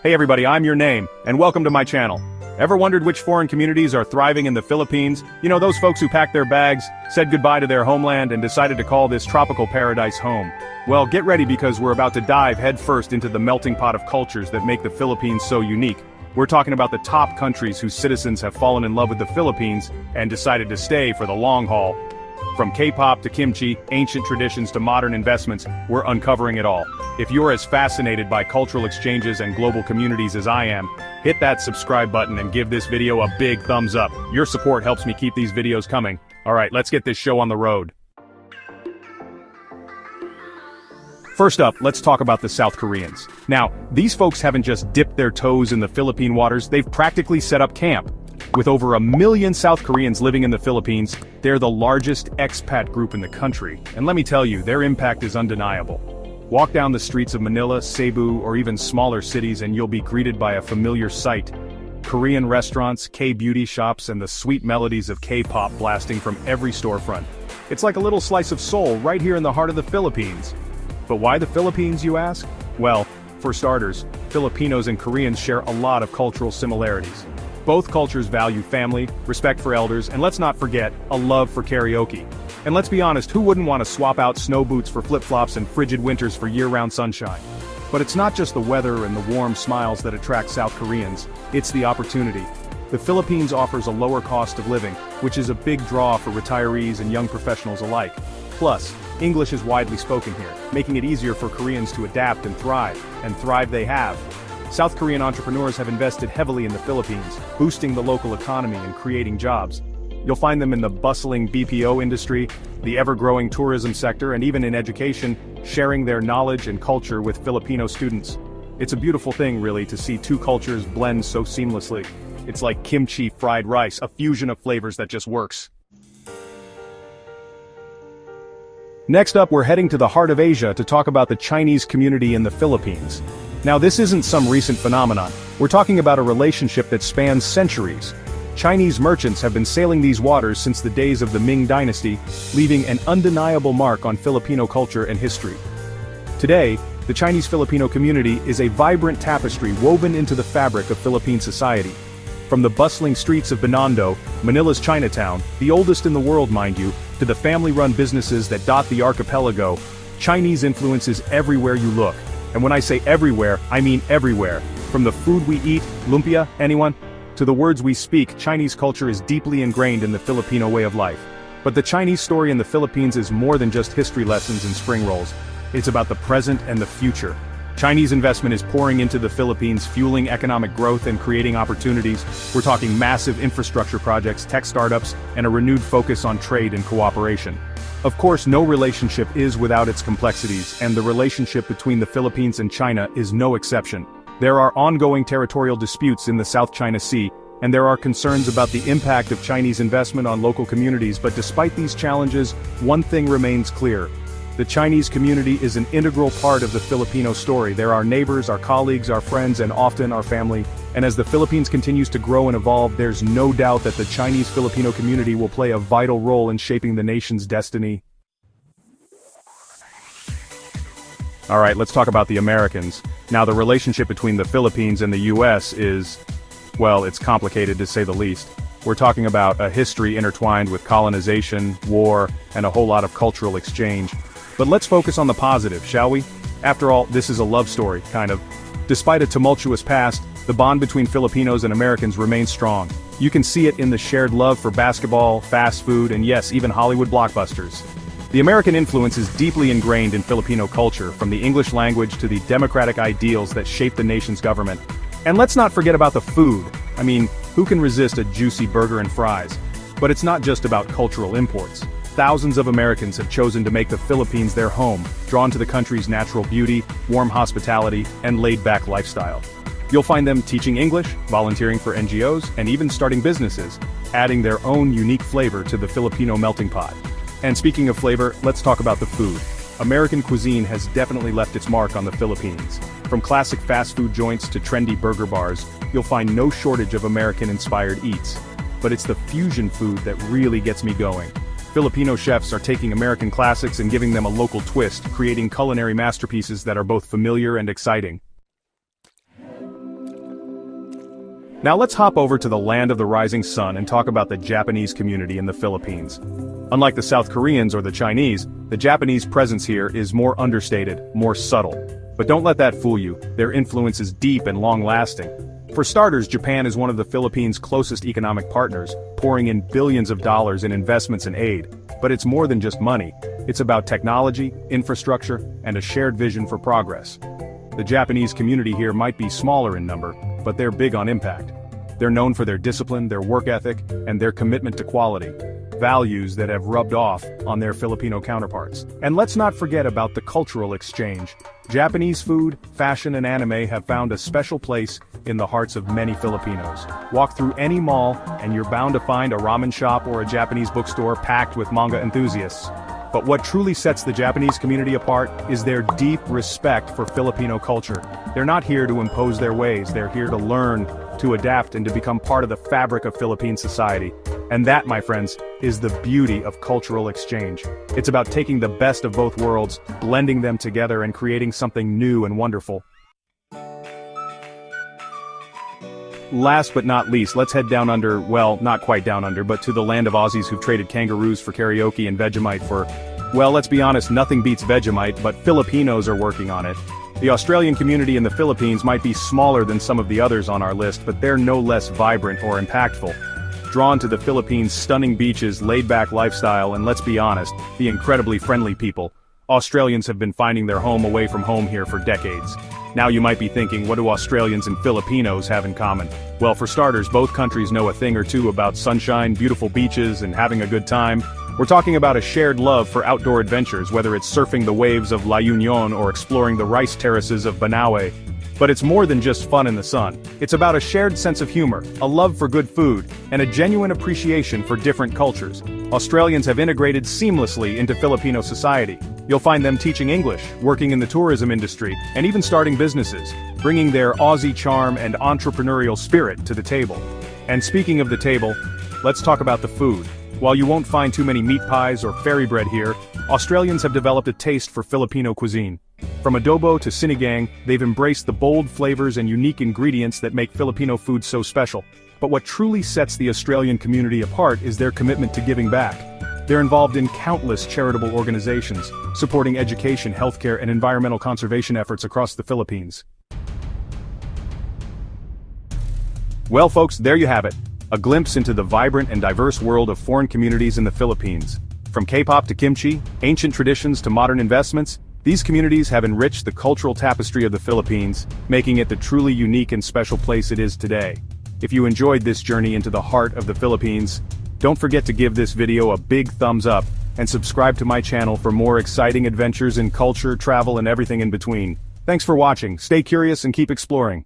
Hey everybody, I'm your name, and welcome to my channel. Ever wondered which foreign communities are thriving in the Philippines? You know, those folks who packed their bags, said goodbye to their homeland, and decided to call this tropical paradise home. Well, get ready because we're about to dive headfirst into the melting pot of cultures that make the Philippines so unique. We're talking about the top countries whose citizens have fallen in love with the Philippines and decided to stay for the long haul. From K-pop to kimchi, ancient traditions to modern investments, we're uncovering it all. If you're as fascinated by cultural exchanges and global communities as I am, hit that subscribe button and give this video a big thumbs up. Your support helps me keep these videos coming. Alright, let's get this show on the road. First up, let's talk about the South Koreans. Now, these folks haven't just dipped their toes in the Philippine waters, they've practically set up camp. With over 1 million South Koreans living in the Philippines, they're the largest expat group in the country, and let me tell you, their impact is undeniable. Walk down the streets of Manila, Cebu, or even smaller cities and you'll be greeted by a familiar sight. Korean restaurants, K-beauty shops, and the sweet melodies of K-pop blasting from every storefront. It's like a little slice of soul right here in the heart of the Philippines. But why the Philippines, you ask? Well, for starters, Filipinos and Koreans share a lot of cultural similarities. Both cultures value family, respect for elders, and let's not forget, a love for karaoke. And let's be honest, who wouldn't want to swap out snow boots for flip-flops and frigid winters for year-round sunshine? But it's not just the weather and the warm smiles that attract South Koreans, it's the opportunity. The Philippines offers a lower cost of living, which is a big draw for retirees and young professionals alike. Plus, English is widely spoken here, making it easier for Koreans to adapt and thrive they have. South Korean entrepreneurs have invested heavily in the Philippines, boosting the local economy and creating jobs. You'll find them in the bustling BPO industry, the ever-growing tourism sector, and even in education, sharing their knowledge and culture with Filipino students. It's a beautiful thing, really, to see two cultures blend so seamlessly. It's like kimchi fried rice, a fusion of flavors that just works. Next up, we're heading to the heart of Asia to talk about the Chinese community in the Philippines. Now, this isn't some recent phenomenon. We're talking about a relationship that spans centuries. Chinese merchants have been sailing these waters since the days of the Ming Dynasty, leaving an undeniable mark on Filipino culture and history. Today, the Chinese Filipino community is a vibrant tapestry woven into the fabric of Philippine society. From the bustling streets of Binondo, Manila's Chinatown, the oldest in the world mind you, to the family-run businesses that dot the archipelago, Chinese influence is everywhere you look. And when I say everywhere, I mean everywhere. From the food we eat, lumpia, anyone? To the words we speak, Chinese culture is deeply ingrained in the Filipino way of life. But the Chinese story in the Philippines is more than just history lessons and spring rolls. It's about the present and the future. Chinese investment is pouring into the Philippines, fueling economic growth and creating opportunities. We're talking massive infrastructure projects, tech startups, and a renewed focus on trade and cooperation. Of course, no relationship is without its complexities, and the relationship between the Philippines and China is no exception. There are ongoing territorial disputes in the South China Sea, and there are concerns about the impact of Chinese investment on local communities, but despite these challenges, one thing remains clear. The Chinese community is an integral part of the Filipino story. They're our neighbors, our colleagues, our friends, and often our family. And as the Philippines continues to grow and evolve, there's no doubt that the Chinese Filipino community will play a vital role in shaping the nation's destiny. Alright, let's talk about the Americans. Now, the relationship between the Philippines and the US is, well, it's complicated to say the least. We're talking about a history intertwined with colonization, war, and a whole lot of cultural exchange. But let's focus on the positive, shall we? After all, this is a love story, kind of. Despite a tumultuous past, the bond between Filipinos and Americans remains strong. You can see it in the shared love for basketball, fast food, and yes, even Hollywood blockbusters. The American influence is deeply ingrained in Filipino culture, from the English language to the democratic ideals that shape the nation's government. And let's not forget about the food. I mean, who can resist a juicy burger and fries? But it's not just about cultural imports. Thousands of Americans have chosen to make the Philippines their home, drawn to the country's natural beauty, warm hospitality, and laid-back lifestyle. You'll find them teaching English, volunteering for NGOs, and even starting businesses, adding their own unique flavor to the Filipino melting pot. And speaking of flavor, let's talk about the food. American cuisine has definitely left its mark on the Philippines. From classic fast food joints to trendy burger bars, you'll find no shortage of American-inspired eats. But it's the fusion food that really gets me going. Filipino chefs are taking American classics and giving them a local twist, creating culinary masterpieces that are both familiar and exciting. Now let's hop over to the land of the rising sun and talk about the Japanese community in the Philippines. Unlike the South Koreans or the Chinese, the Japanese presence here is more understated, more subtle. But don't let that fool you, their influence is deep and long-lasting. For starters, Japan is one of the Philippines' closest economic partners, pouring in billions of dollars in investments and aid. But it's more than just money. It's about technology, infrastructure, and a shared vision for progress. The Japanese community here might be smaller in number, but they're big on impact. They're known for their discipline, their work ethic, and their commitment to quality. Values that have rubbed off on their Filipino counterparts. And let's not forget about the cultural exchange. Japanese food, fashion, and anime have found a special place in the hearts of many Filipinos. Walk through any mall, and you're bound to find a ramen shop or a Japanese bookstore packed with manga enthusiasts. But what truly sets the Japanese community apart is their deep respect for Filipino culture. They're not here to impose their ways, they're here to learn, to adapt, and to become part of the fabric of Philippine society. And that, my friends, is the beauty of cultural exchange. It's about taking the best of both worlds, blending them together, and creating something new and wonderful. Last but not least, let's head down under, well, not quite down under, but to the land of Aussies who've traded kangaroos for karaoke and Vegemite for, well, let's be honest, nothing beats Vegemite, but Filipinos are working on it. The Australian community in the Philippines might be smaller than some of the others on our list, but they're no less vibrant or impactful. Drawn to the Philippines' stunning beaches, laid-back lifestyle, and let's be honest, the incredibly friendly people, Australians have been finding their home away from home here for decades. Now you might be thinking, what do Australians and Filipinos have in common? Well, for starters, both countries know a thing or two about sunshine, beautiful beaches, and having a good time. We're talking about a shared love for outdoor adventures, whether it's surfing the waves of La Union or exploring the rice terraces of Banaue. But it's more than just fun in the sun. It's about a shared sense of humor, a love for good food, and a genuine appreciation for different cultures. Australians have integrated seamlessly into Filipino society. You'll find them teaching English, working in the tourism industry, and even starting businesses, bringing their Aussie charm and entrepreneurial spirit to the table. And speaking of the table, let's talk about the food. While you won't find too many meat pies or fairy bread here, Australians have developed a taste for Filipino cuisine. From adobo to sinigang, they've embraced the bold flavors and unique ingredients that make Filipino food so special. But what truly sets the Australian community apart is their commitment to giving back. They're involved in countless charitable organizations, supporting education, healthcare, and environmental conservation efforts across the Philippines. Well, folks, there you have it. A glimpse into the vibrant and diverse world of foreign communities in the Philippines. From K-pop to kimchi, ancient traditions to modern investments, these communities have enriched the cultural tapestry of the Philippines, making it the truly unique and special place it is today. If you enjoyed this journey into the heart of the Philippines, don't forget to give this video a big thumbs up, and subscribe to my channel for more exciting adventures in culture, travel, and everything in between. Thanks for watching, stay curious and keep exploring.